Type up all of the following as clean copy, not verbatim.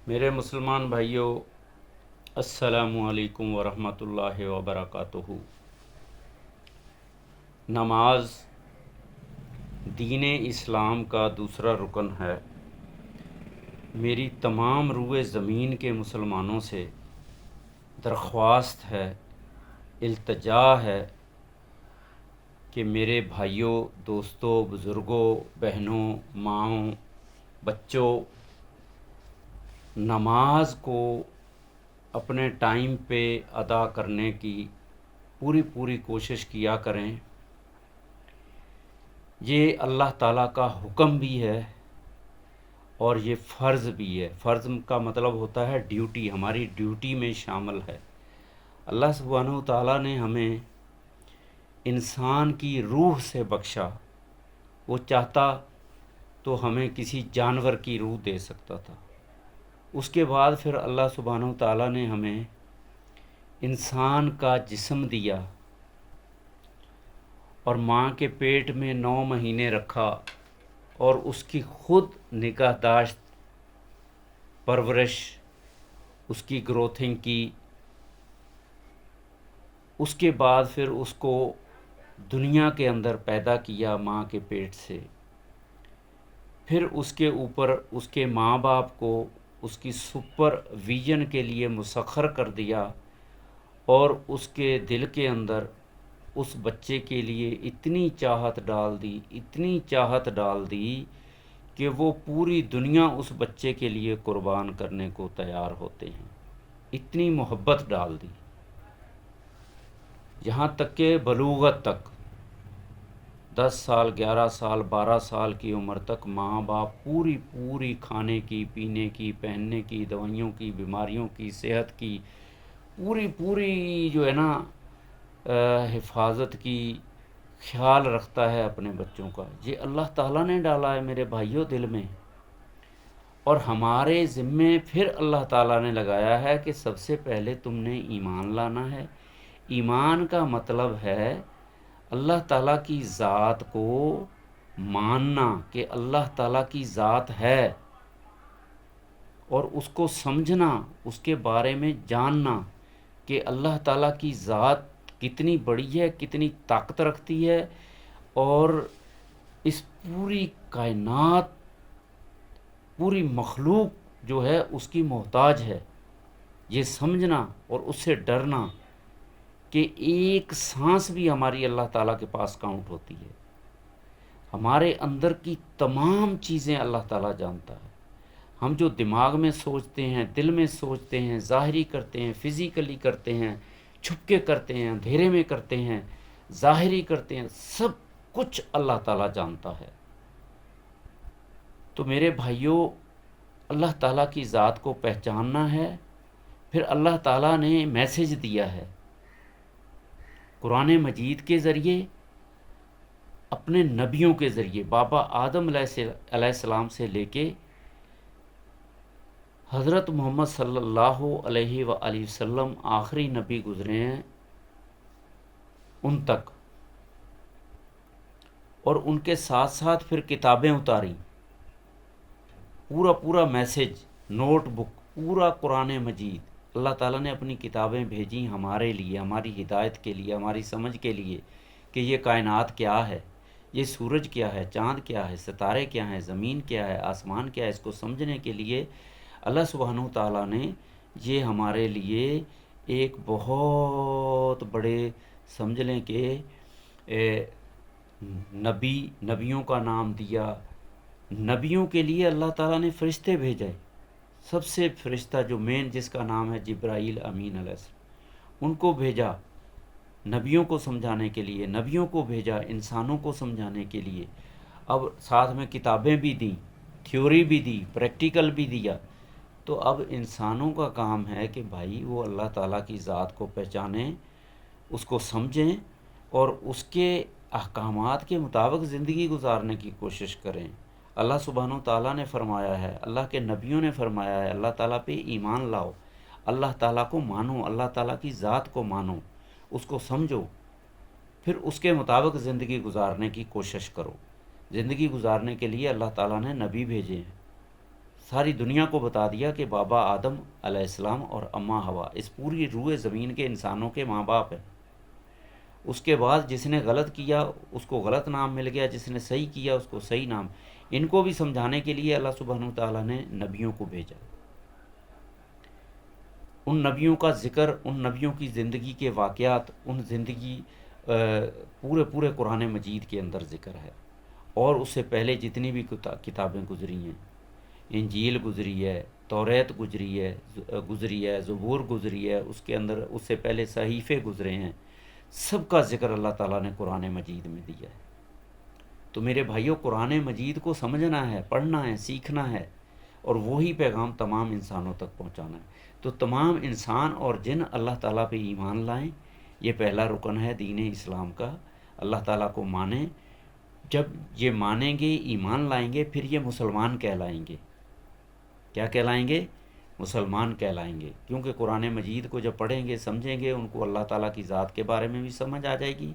میرے مسلمان بھائیوں، السلام علیکم ورحمۃ اللہ وبرکاتہ۔ نماز دین اسلام کا دوسرا رکن ہے۔ میری تمام روئے زمین کے مسلمانوں سے درخواست ہے، التجا ہے کہ میرے بھائیوں، دوستوں، بزرگوں، بہنوں، ماؤں، بچوں، نماز کو اپنے ٹائم پہ ادا کرنے کی پوری کوشش کیا کریں۔ یہ اللہ تعالیٰ کا حکم بھی ہے اور یہ فرض بھی ہے۔ فرض کا مطلب ہوتا ہے ڈیوٹی، ہماری ڈیوٹی میں شامل ہے۔ اللہ سبحانہ و تعالیٰ نے ہمیں انسان کی روح سے بخشا۔ وہ چاہتا تو ہمیں کسی جانور کی روح دے سکتا تھا۔ اس کے بعد پھر اللہ سبحانہ و تعالیٰ نے ہمیں انسان کا جسم دیا اور ماں کے پیٹ میں 9 مہینے رکھا اور اس کی خود نگہداشت، پرورش، اس کی گروتھنگ کی۔ اس کے بعد پھر اس کو دنیا کے اندر پیدا کیا ماں کے پیٹ سے۔ پھر اس کے اوپر اس کے ماں باپ کو اس کی سپر ویژن کے لیے مسخر کر دیا اور اس کے دل کے اندر اس بچے کے لیے اتنی چاہت ڈال دی کہ وہ پوری دنیا اس بچے کے لیے قربان کرنے کو تیار ہوتے ہیں۔ اتنی محبت ڈال دی، یہاں تک کہ بلوغت تک 10 سال، 11 سال، 12 سال کی عمر تک ماں باپ پوری کھانے کی، پینے کی، پہننے کی، دوائیوں کی، بیماریوں کی، صحت کی پوری جو ہے نا حفاظت کی خیال رکھتا ہے اپنے بچوں کا۔ یہ اللہ تعالیٰ نے ڈالا ہے میرے بھائیوں دل میں، اور ہمارے ذمے پھر اللہ تعالیٰ نے لگایا ہے کہ سب سے پہلے تم نے ایمان لانا ہے۔ ایمان کا مطلب ہے اللہ تعالیٰ کی ذات کو ماننا کہ اللہ تعالیٰ کی ذات ہے، اور اس کو سمجھنا، اس کے بارے میں جاننا کہ اللہ تعالیٰ کی ذات کتنی بڑی ہے، کتنی طاقت رکھتی ہے، اور اس پوری کائنات، پوری مخلوق جو ہے اس کی محتاج ہے۔ یہ سمجھنا اور اس سے ڈرنا کہ ایک سانس بھی ہماری اللہ تعالیٰ کے پاس کاؤنٹ ہوتی ہے۔ ہمارے اندر کی تمام چیزیں اللہ تعالیٰ جانتا ہے۔ ہم جو دماغ میں سوچتے ہیں، دل میں سوچتے ہیں، ظاہری کرتے ہیں، فزیکلی کرتے ہیں، چھپ کے کرتے ہیں، اندھیرے میں کرتے ہیں، ظاہری کرتے ہیں، سب کچھ اللہ تعالیٰ جانتا ہے۔ تو میرے بھائیوں، اللہ تعالیٰ کی ذات کو پہچاننا ہے۔ پھر اللہ تعالیٰ نے میسج دیا ہے قرآن مجید کے ذریعے، اپنے نبیوں کے ذریعے، بابا آدم علیہ السلام سے لے کے حضرت محمد صلی اللہ علیہ وآلہ وسلم آخری نبی گزرے ہیں ان تک، اور ان کے ساتھ ساتھ پھر کتابیں اتاری، پورا میسج، نوٹ بک، پورا قرآن مجید۔ اللہ تعالیٰ نے اپنی کتابیں بھیجی ہمارے لیے، ہماری ہدایت کے لیے، ہماری سمجھ کے لیے کہ یہ کائنات کیا ہے، یہ سورج کیا ہے، چاند کیا ہے، ستارے کیا ہیں، زمین کیا ہے، آسمان کیا ہے۔ اس کو سمجھنے کے لیے اللہ سبحانہ و تعالیٰ نے یہ ہمارے لیے ایک بہت بڑے، سمجھ لیں کہ نبیوں کا نام دیا۔ نبیوں کے لیے اللہ تعالیٰ نے فرشتے بھیجے۔ سب سے فرشتہ جو مین، جس کا نام ہے جبرائیل امین علیہ السلام، ان کو بھیجا نبیوں کو سمجھانے کے لیے، نبیوں کو بھیجا انسانوں کو سمجھانے کے لیے۔ اب ساتھ میں کتابیں بھی دیں، تھیوری بھی دی، پریکٹیکل بھی دیا۔ تو اب انسانوں کا کام ہے کہ بھائی وہ اللہ تعالیٰ کی ذات کو پہچانیں، اس کو سمجھیں اور اس کے احکامات کے مطابق زندگی گزارنے کی کوشش کریں۔ اللہ سبحانہ و تعالیٰ نے فرمایا ہے، اللہ کے نبیوں نے فرمایا ہے، اللہ تعالیٰ پہ ایمان لاؤ، اللہ تعالیٰ کو مانو، اللہ تعالیٰ کی ذات کو مانو، اس کو سمجھو، پھر اس کے مطابق زندگی گزارنے کی کوشش کرو۔ زندگی گزارنے کے لیے اللہ تعالیٰ نے نبی بھیجے ہیں، ساری دنیا کو بتا دیا کہ بابا آدم علیہ السلام اور اماں ہوا اس پوری روئے زمین کے انسانوں کے ماں باپ ہیں. اس کے بعد جس نے غلط کیا اس کو غلط نام مل گیا، جس نے صحیح کیا اس کو صحیح نام. ان کو بھی سمجھانے کے لیے اللہ سبحانہ تعالیٰ نے نبیوں کو بھیجا. ان نبیوں کا ذکر، ان نبیوں کی زندگی کے واقعات، ان زندگی پورے پورے قرآن مجید کے اندر ذکر ہے. اور اس سے پہلے جتنی بھی کتابیں گزری ہیں، انجیل گزری ہے، توریت گزری ہے، زبور گزری ہے، اس کے اندر اس سے پہلے صحیفے گزرے ہیں، سب کا ذکر اللہ تعالیٰ نے قرآن مجید میں دیا ہے. تو میرے بھائیوں، قرآن مجید کو سمجھنا ہے، پڑھنا ہے، سیکھنا ہے، اور وہی پیغام تمام انسانوں تک پہنچانا ہے. تو تمام انسان اور جن اللہ تعالیٰ پہ ایمان لائیں، یہ پہلا رکن ہے دین اسلام کا. اللہ تعالیٰ کو مانیں. جب یہ مانیں گے، ایمان لائیں گے، پھر یہ مسلمان کہلائیں گے. کیا کہلائیں گے؟ مسلمان کہلائیں گے. کیونکہ قرآن مجید کو جب پڑھیں گے، سمجھیں گے، ان کو اللہ تعالیٰ کی ذات کے بارے میں بھی سمجھ آ جائے گی،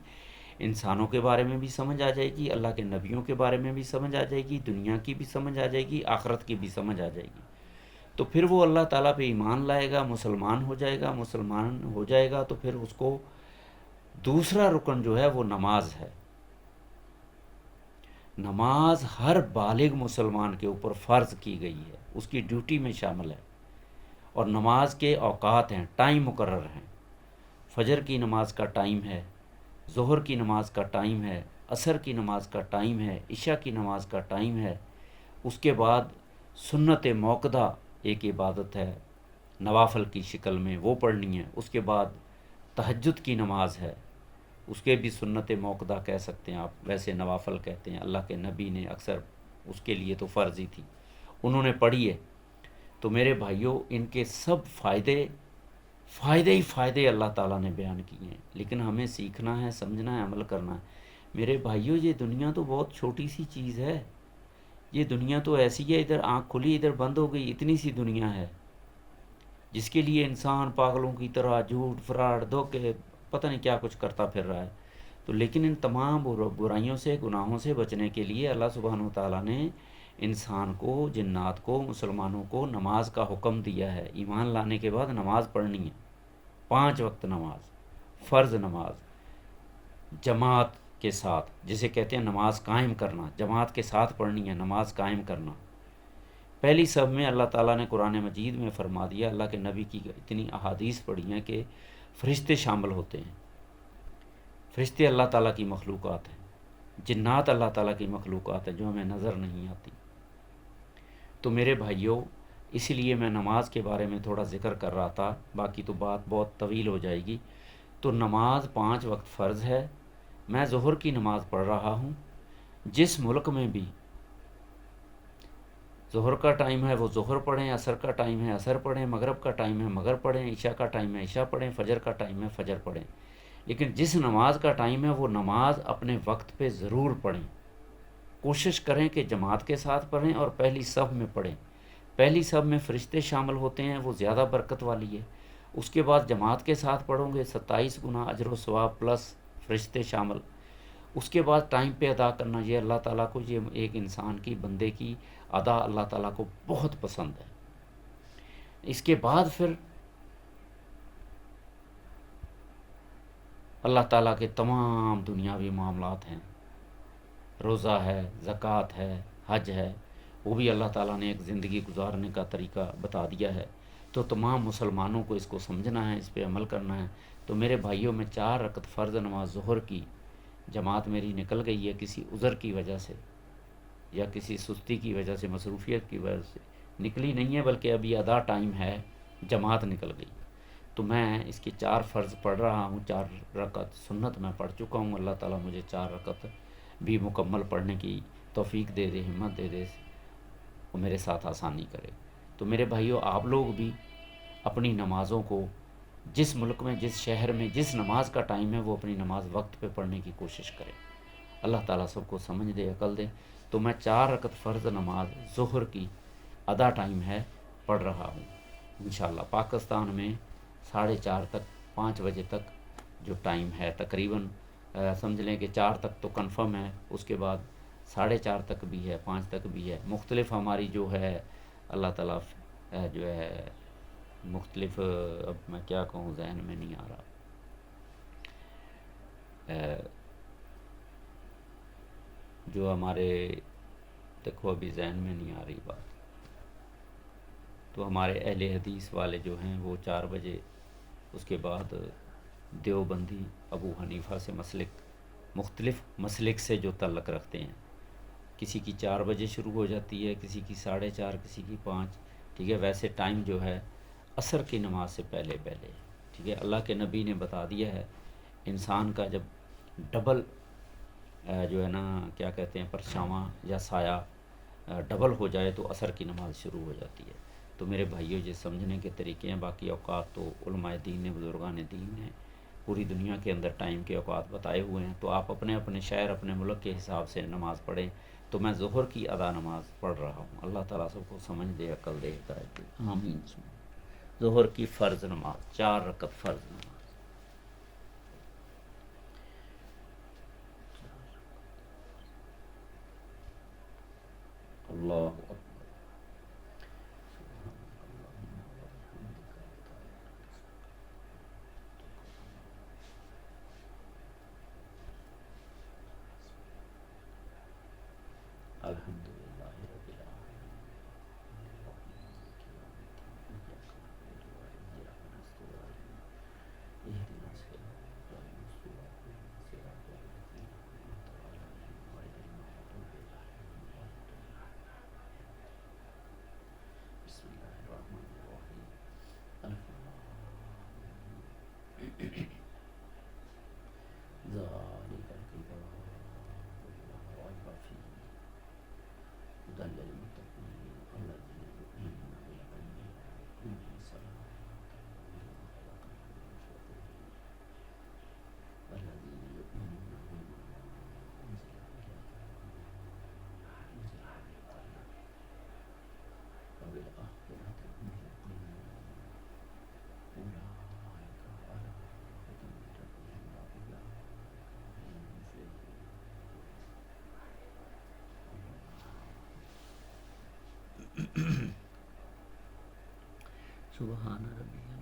انسانوں کے بارے میں بھی سمجھ آ جائے گی، اللہ کے نبیوں کے بارے میں بھی سمجھ آ جائے گی، دنیا کی بھی سمجھ آ جائے گی، آخرت کی بھی سمجھ آ جائے گی. تو پھر وہ اللہ تعالیٰ پہ ایمان لائے گا، مسلمان ہو جائے گا. مسلمان ہو جائے گا تو پھر اس کو دوسرا رکن جو ہے وہ نماز ہے. نماز ہر بالغ مسلمان کے اوپر فرض کی گئی ہے، اس کی ڈیوٹی میں شامل ہے. اور نماز کے اوقات ہیں، ٹائم مقرر ہیں. فجر کی نماز کا ٹائم ہے، ظہر کی نماز کا ٹائم ہے، عصر کی نماز کا ٹائم ہے، عشاء کی نماز کا ٹائم ہے. اس کے بعد سنت موقدہ ایک عبادت ہے نوافل کی شکل میں، وہ پڑھنی ہے. اس کے بعد تہجد کی نماز ہے، اس کے بھی سنت موقدہ کہہ سکتے ہیں آپ، ویسے نوافل کہتے ہیں. اللہ کے نبی نے اکثر اس کے لیے تو فرض ہی تھی، انہوں نے پڑھی ہے. تو میرے بھائیوں، ان کے سب فائدے ہی فائدے اللہ تعالیٰ نے بیان کیے ہیں. لیکن ہمیں سیکھنا ہے، سمجھنا ہے، عمل کرنا ہے. میرے بھائیوں، یہ دنیا تو بہت چھوٹی سی چیز ہے. یہ دنیا تو ایسی ہے، ادھر آنکھ کھلی ادھر بند ہو گئی، اتنی سی دنیا ہے جس کے لیے انسان پاگلوں کی طرح جھوٹ، فراڈ، دھوکے، پتہ نہیں کیا کچھ کرتا پھر رہا ہے. تو لیکن ان تمام برائیوں سے، گناہوں سے بچنے کے لیے اللہ سبحانہ وتعالیٰ نے انسان کو، جنات کو، مسلمانوں کو نماز کا حکم دیا ہے. ایمان لانے کے بعد نماز پڑھنی ہے، 5 وقت نماز، فرض نماز، جماعت کے ساتھ، جسے کہتے ہیں نماز قائم کرنا. جماعت کے ساتھ پڑھنی ہے، نماز قائم کرنا. پہلی صف میں اللہ تعالیٰ نے قرآن مجید میں فرما دیا، اللہ کے نبی کی اتنی احادیث پڑھی ہیں کہ فرشتے شامل ہوتے ہیں. فرشتے اللہ تعالیٰ کی مخلوقات ہیں، جنات اللہ تعالیٰ کی مخلوقات ہیں جو ہمیں نظر نہیں آتی. تو میرے بھائیوں، اس لیے میں نماز کے بارے میں تھوڑا ذکر کر رہا تھا، باقی تو بات بہت طویل ہو جائے گی. تو نماز 5 وقت فرض ہے. میں ظہر کی نماز پڑھ رہا ہوں. جس ملک میں بھی ظہر کا ٹائم ہے وہ ظہر پڑھیں، عصر کا ٹائم ہے عصر پڑھیں، مغرب کا ٹائم ہے مغرب پڑھیں، عشاء کا ٹائم ہے عشاء پڑھیں، فجر کا ٹائم ہے فجر پڑھیں. لیکن جس نماز کا ٹائم ہے وہ نماز اپنے وقت پہ ضرور پڑھیں. کوشش کریں کہ جماعت کے ساتھ پڑھیں اور پہلی صف میں پڑھیں. پہلی صف میں فرشتے شامل ہوتے ہیں، وہ زیادہ برکت والی ہے. اس کے بعد جماعت کے ساتھ پڑھو گے، 27 گنا اجر و ثواب پلس فرشتے شامل. اس کے بعد ٹائم پہ ادا کرنا، یہ اللہ تعالیٰ کو، یہ ایک انسان کی، بندے کی ادا اللہ تعالیٰ کو بہت پسند ہے. اس کے بعد پھر اللہ تعالیٰ کے تمام دنیاوی معاملات ہیں. روزہ ہے، زکوٰۃ ہے، حج ہے، وہ بھی اللہ تعالیٰ نے ایک زندگی گزارنے کا طریقہ بتا دیا ہے. تو تمام مسلمانوں کو اس کو سمجھنا ہے، اس پہ عمل کرنا ہے. تو میرے بھائیوں، میں 4 رکعت فرض نماز ظہر کی، جماعت میری نکل گئی ہے کسی عذر کی وجہ سے یا کسی سستی کی وجہ سے، مصروفیت کی وجہ سے نکلی نہیں ہے، بلکہ ابھی آدھا ٹائم ہے، جماعت نکل گئی. تو میں اس کی 4 فرض پڑھ رہا ہوں، 4 رکعت سنت میں پڑھ چکا ہوں. اللہ تعالیٰ مجھے 4 رکعت بھی مکمل پڑھنے کی توفیق دے دے، ہمت دے دے، وہ میرے ساتھ آسانی کرے. تو میرے بھائیوں، آپ لوگ بھی اپنی نمازوں کو، جس ملک میں، جس شہر میں جس نماز کا ٹائم ہے، وہ اپنی نماز وقت پہ پڑھنے کی کوشش کریں. اللہ تعالیٰ سب کو سمجھ دے، عقل دے. تو میں 4 رکعت فرض نماز ظہر کی آدھا ٹائم ہے پڑھ رہا ہوں. انشاءاللہ پاکستان میں 4:30 تک، 5 بجے تک جو ٹائم ہے تقریباً، سمجھ لیں کہ 4 تک تو کنفرم ہے. اس کے بعد 4:30 تک بھی ہے، 5 تک بھی ہے. مختلف ہماری جو ہے اللہ تعالیٰ جو ہے مختلف، اب میں کیا کہوں ذہن میں نہیں آ رہا، جو ہمارے، دیکھو ابھی ذہن میں نہیں آ رہی بات، تو ہمارے اہل حدیث والے جو ہیں وہ 4 بجے، اس کے بعد دیوبندی ابو حنیفہ سے مسلک، مختلف مسلک سے جو تعلق رکھتے ہیں، کسی کی 4 بجے شروع ہو جاتی ہے، کسی کی 4:30، کسی کی 5، ٹھیک ہے، ویسے ٹائم جو ہے عصر کی نماز سے پہلے پہلے، ٹھیک ہے، اللہ کے نبی نے بتا دیا ہے انسان کا جب ڈبل جو ہے نا کیا کہتے ہیں پرچھاواں یا سایہ ڈبل ہو جائے تو عصر کی نماز شروع ہو جاتی ہے۔ تو میرے بھائیوں یہ سمجھنے کے طریقے ہیں، باقی اوقات تو علماء دین نے، بزرگان دین نے پوری دنیا کے اندر ٹائم کے اوقات بتائے ہوئے ہیں، تو آپ اپنے اپنے شہر، اپنے ملک کے حساب سے نماز پڑھیں۔ تو میں ظہر کی ادا نماز پڑھ رہا ہوں، اللہ تعالیٰ سب کو سمجھ دے، عقل دے، ہدایت دے، آمین۔ ظہر کی فرض نماز، 4 رکعت فرض نماز۔ اللہ اکبر۔ الحمد للہ رب العالمین، اهدنا الصراط المستقيم، صراط الذين أنعمت عليهم غير المغضوب عليهم ولا الضالين۔ بسم الله الرحمن الرحيم، الف لام ذلك الكتاب لا ريب فيه هدى للمتقين الذين يؤمنون بالغيب ويقيمون الصلاة ومما رزقناهم ينفقون والذين يؤمنون بما أنزل إليك وما أنزل من قبلك وبالآخرة هم يوقنون أولئك على هدى من ربهم وأولئك هم المفلحون۔ سبحان ربی اللہ۔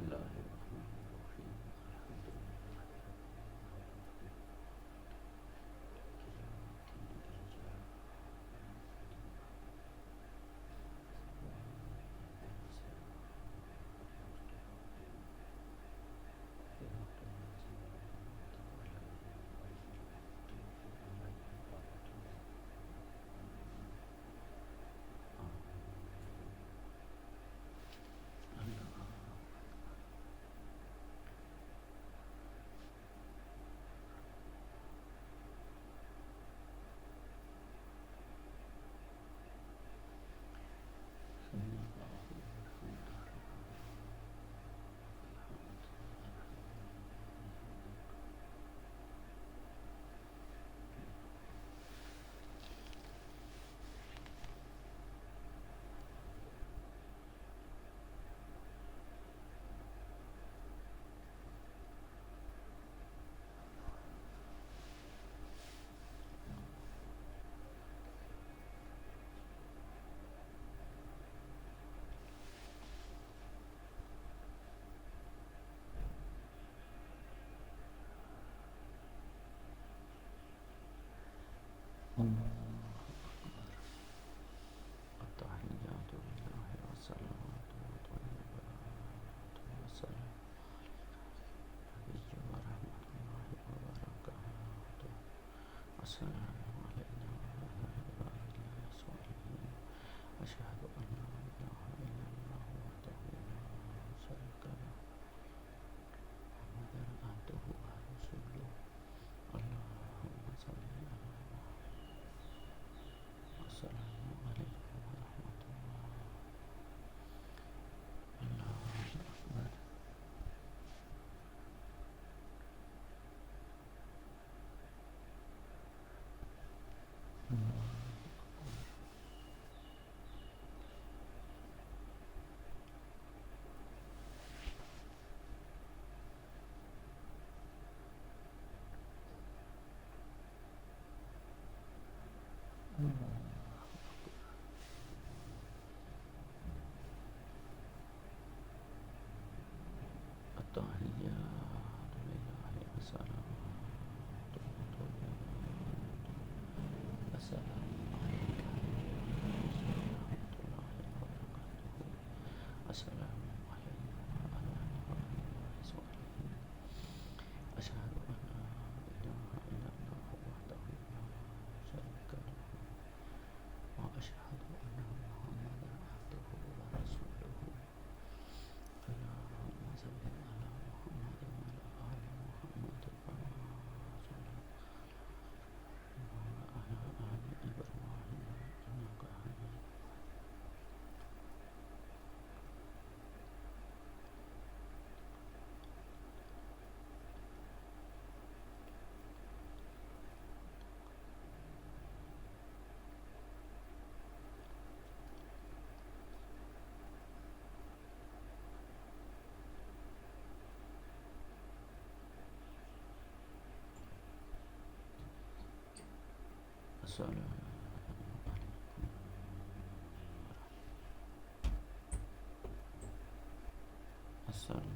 اللہ الرحمن الرحیم التحیات للہ والصلوات والطیبات والسلام علیہ ورحمۃ اللہ وبرکاتہ السلام علینا وعلی عباد اللہ الصالحین اشہد ان لا الہ الا اللہ وحدہ لا شریک لہ محمد عبدہ ورسولہ اللہم صل علی السلام علیکم ورحمۃ اللہ اکبر التحیات للہ والصلوات والطیبات السلام علیکم ورحمۃ اللہ وبرکاتہ السلام علینا وعلی عباد اللہ الصالحین اشہد ان لا الہ الا اللہ وحدہ لا شریک لہ واشہد ان محمد عبدہ ورسولہ اللہم صل علی محمد وعلی آل محمد كما صليت وعلى آل إبراهيم إنك حميد السلام السلام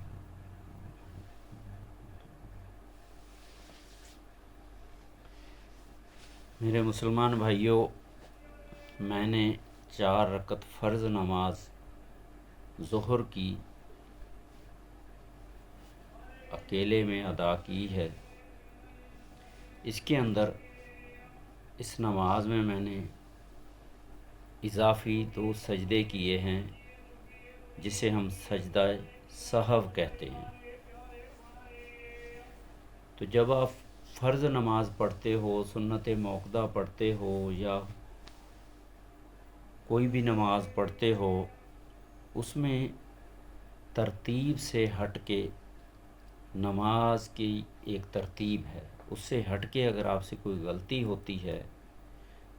میرے مسلمان بھائیوں، میں نے 4 رکعت فرض نماز ظہر کی اکیلے میں ادا کی ہے۔ اس کے اندر اس نماز میں نے اضافی 2 سجدے کیے ہیں، جسے ہم سجدہ سہو کہتے ہیں۔ تو جب آپ فرض نماز پڑھتے ہو، سنت موقدہ پڑھتے ہو یا کوئی بھی نماز پڑھتے ہو، اس میں ترتیب سے ہٹ کے نماز کی ایک ترتیب ہے، اس سے ہٹ کے اگر آپ سے کوئی غلطی ہوتی ہے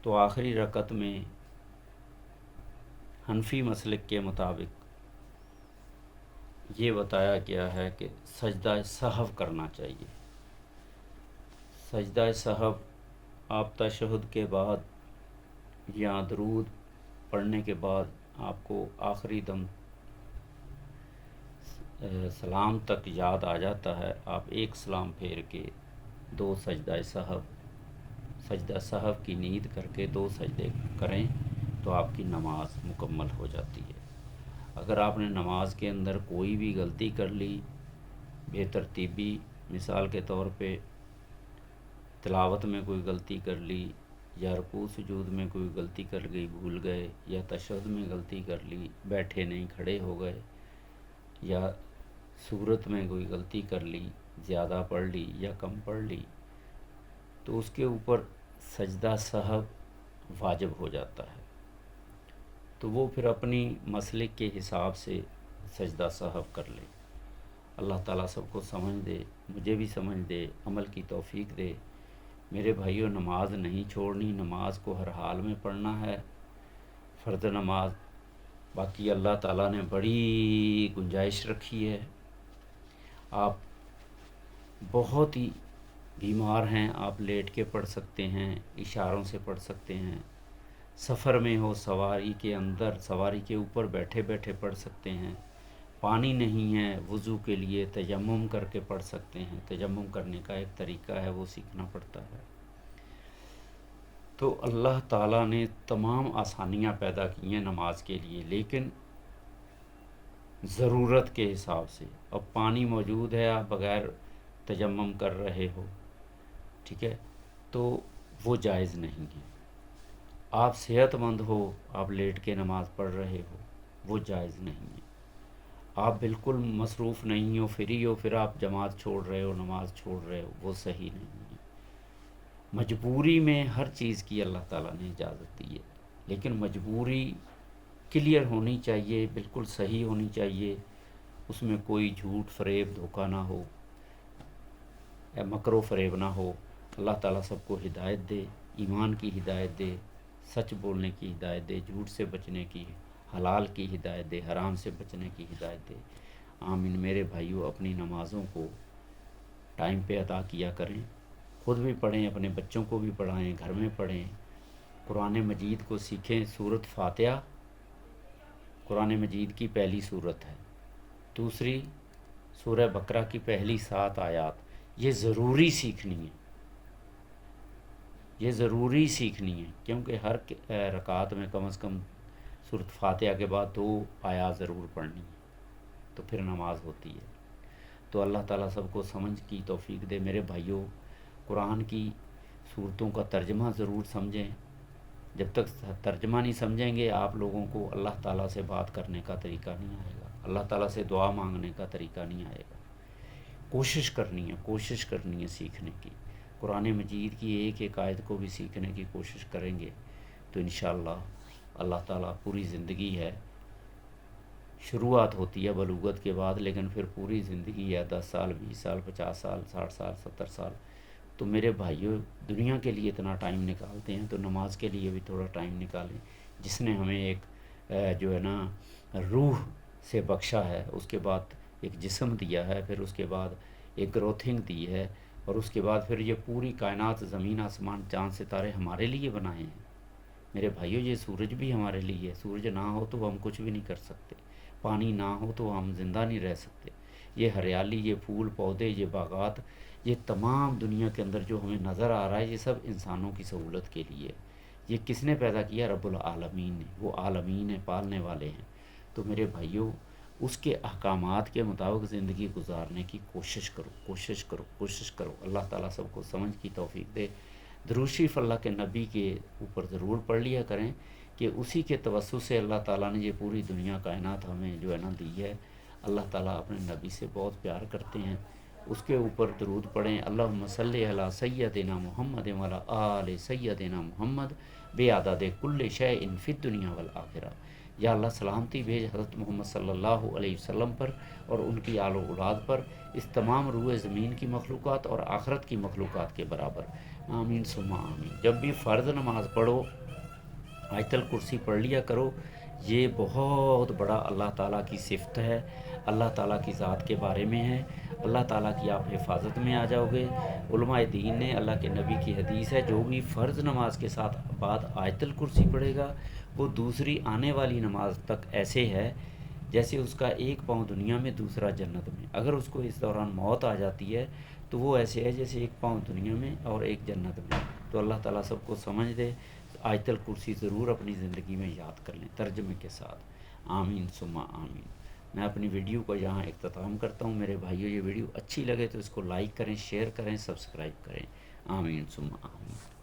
تو آخری رکعت میں حنفی مسلک کے مطابق یہ بتایا گیا ہے کہ سجدہ سہو کرنا چاہیے۔ سجدہ سہو آپ تشہد کے بعد یا درود پڑھنے کے بعد آپ کو آخری دم سلام تک یاد آ جاتا ہے، آپ ایک سلام پھیر کے 2 سجدہ سہو کی نیت کر کے 2 سجدے کریں تو آپ کی نماز مکمل ہو جاتی ہے۔ اگر آپ نے نماز کے اندر کوئی بھی غلطی کر لی، بے ترتیبی، مثال کے طور پہ تلاوت میں کوئی غلطی کر لی، یا رکوع سجود میں کوئی غلطی کر گئی، بھول گئے، یا تشہد میں غلطی کر لی، بیٹھے نہیں کھڑے ہو گئے، یا سورت میں کوئی غلطی کر لی، زیادہ پڑھ لی یا کم پڑھ لی، تو اس کے اوپر سجدہ سہو واجب ہو جاتا ہے۔ تو وہ پھر اپنی مسلک کے حساب سے سجدہ سہو کر لے۔ اللہ تعالیٰ سب کو سمجھ دے، مجھے بھی سمجھ دے، عمل کی توفیق دے۔ میرے بھائیوں، نماز نہیں چھوڑنی، نماز کو ہر حال میں پڑھنا ہے، فرض نماز۔ باقی اللہ تعالیٰ نے بڑی گنجائش رکھی ہے۔ آپ بہت ہی بیمار ہیں، آپ لیٹ کے پڑھ سکتے ہیں، اشاروں سے پڑھ سکتے ہیں، سفر میں ہو، سواری کے اندر، سواری کے اوپر بیٹھے بیٹھے پڑھ سکتے ہیں، پانی نہیں ہے وضو کے لیے تیمم کر کے پڑھ سکتے ہیں۔ تیمم کرنے کا ایک طریقہ ہے، وہ سیکھنا پڑتا ہے۔ تو اللہ تعالیٰ نے تمام آسانیاں پیدا کی ہیں نماز کے لیے، لیکن ضرورت کے حساب سے۔ اب پانی موجود ہے، آپ بغیر تیمم کر رہے ہو، ٹھیک ہے، تو وہ جائز نہیں ہے۔ آپ صحت مند ہو، آپ لیٹ کے نماز پڑھ رہے ہو، وہ جائز نہیں ہے۔ آپ بالکل مصروف نہیں ہو، فری ہو، پھر آپ جماعت چھوڑ رہے ہو، نماز چھوڑ رہے ہو، وہ صحیح نہیں ہے۔ مجبوری میں ہر چیز کی اللہ تعالیٰ نے اجازت دی ہے، لیکن مجبوری کلیئر ہونی چاہیے، بالکل صحیح ہونی چاہیے، اس میں کوئی جھوٹ فریب دھوکہ نہ ہو، یا مکر و فریب نہ ہو۔ اللہ تعالیٰ سب کو ہدایت دے، ایمان کی ہدایت دے، سچ بولنے کی ہدایت دے، جھوٹ سے بچنے کی، حلال کی ہدایت دے، حرام سے بچنے کی ہدایت دے۔ آمین۔ میرے بھائیوں، اپنی نمازوں کو ٹائم پہ ادا کیا کریں، خود بھی پڑھیں، اپنے بچوں کو بھی پڑھائیں، گھر میں پڑھیں، قرآن مجید کو سیکھیں۔ سورۃ فاتحہ قرآن مجید کی پہلی سورت ہے، دوسری سورہ بقرہ کی پہلی 7 آیات، یہ ضروری سیکھنی ہے، یہ ضروری سیکھنی ہے، کیونکہ ہر رکعت میں کم از کم سورۃ فاتحہ کے بعد 2 آیات ضرور پڑھنی ہے، تو پھر نماز ہوتی ہے۔ تو اللہ تعالیٰ سب کو سمجھ کی توفیق دے۔ میرے بھائیوں، قرآن کی صورتوں کا ترجمہ ضرور سمجھیں۔ جب تک ترجمہ نہیں سمجھیں گے، آپ لوگوں کو اللہ تعالیٰ سے بات کرنے کا طریقہ نہیں آئے گا، اللہ تعالیٰ سے دعا مانگنے کا طریقہ نہیں آئے گا۔ کوشش کرنی ہے سیکھنے کی۔ قرآن مجید کی ایک ایک آیت کو بھی سیکھنے کی کوشش کریں گے تو انشاءاللہ اللہ تعالیٰ، پوری زندگی ہے، شروعات ہوتی ہے بلوغت کے بعد، لیکن پھر پوری زندگی ہے، 10 سال، 20 سال، 50 سال، 60 سال، 70 سال۔ تو میرے بھائیوں، دنیا کے لیے اتنا ٹائم نکالتے ہیں تو نماز کے لیے بھی تھوڑا ٹائم نکالیں۔ جس نے ہمیں ایک جو ہے نا روح سے بخشا ہے، اس کے بعد ایک جسم دیا ہے، پھر اس کے بعد ایک گروتھنگ دی ہے، اور اس کے بعد پھر یہ پوری کائنات، زمین، آسمان، چاند، ستارے ہمارے لیے بنائے ہیں۔ میرے بھائیوں، یہ سورج بھی ہمارے لیے ہے، سورج نہ ہو تو ہم کچھ بھی نہیں کر سکتے، پانی نہ ہو تو ہم زندہ نہیں رہ سکتے۔ یہ ہریالی، یہ پھول پودے، یہ باغات، یہ تمام دنیا کے اندر جو ہمیں نظر آ رہا ہے، یہ سب انسانوں کی سہولت کے لیے ہے۔ یہ کس نے پیدا کیا؟ رب العالمین نے۔ وہ عالمین ہیں، پالنے والے ہیں۔ تو میرے بھائیوں، اس کے احکامات کے مطابق زندگی گزارنے کی کوشش کرو۔ اللہ تعالیٰ سب کو سمجھ کی توفیق دے۔ درود شریف اللہ کے نبی کے اوپر ضرور پڑھ لیا کریں، کہ اسی کے توسط سے اللہ تعالیٰ نے یہ پوری دنیا کائنات ہمیں جو ہے نا دی ہے۔ اللہ تعالیٰ اپنے نبی سے بہت پیار کرتے ہیں، اس کے اوپر درود پڑھیں۔ اللہم صلی علی سیدنا محمد وعلی آل سیدنا محمد بعدد کل شیء فی الدنیا والآخرہ۔ یا اللہ سلامتی بھیج حضرت محمد صلی اللہ علیہ وسلم پر اور ان کی آل و اولاد پر، اس تمام روئے زمین کی مخلوقات اور آخرت کی مخلوقات کے برابر۔ آمین ثم آمین۔ جب بھی فرض نماز پڑھو، آیت الکرسی پڑھ لیا کرو۔ یہ بہت بڑا اللہ تعالیٰ کی صفت ہے، اللہ تعالیٰ کی ذات کے بارے میں ہے۔ اللہ تعالیٰ کی آپ حفاظت میں آ جاؤ گے۔ علماء دین نے، اللہ کے نبی کی حدیث ہے، جو بھی فرض نماز کے ساتھ بعد آیت الکرسی پڑھے گا، وہ دوسری آنے والی نماز تک ایسے ہے جیسے اس کا ایک پاؤں دنیا میں دوسرا جنت میں، اگر اس کو اس دوران موت آ جاتی ہے تو وہ ایسے ہے جیسے ایک پاؤں دنیا میں اور ایک جنت میں۔ تو اللہ تعالیٰ سب کو سمجھ دے۔ آیت الکرسی ضرور اپنی زندگی میں یاد کر لیں ترجمے کے ساتھ۔ آمین ثم آمین۔ میں اپنی ویڈیو کو یہاں اختتام کرتا ہوں۔ میرے بھائیو، یہ ویڈیو اچھی لگے تو اس کو لائک کریں، شیئر کریں، سبسکرائب کریں۔ آمین ثم آمین۔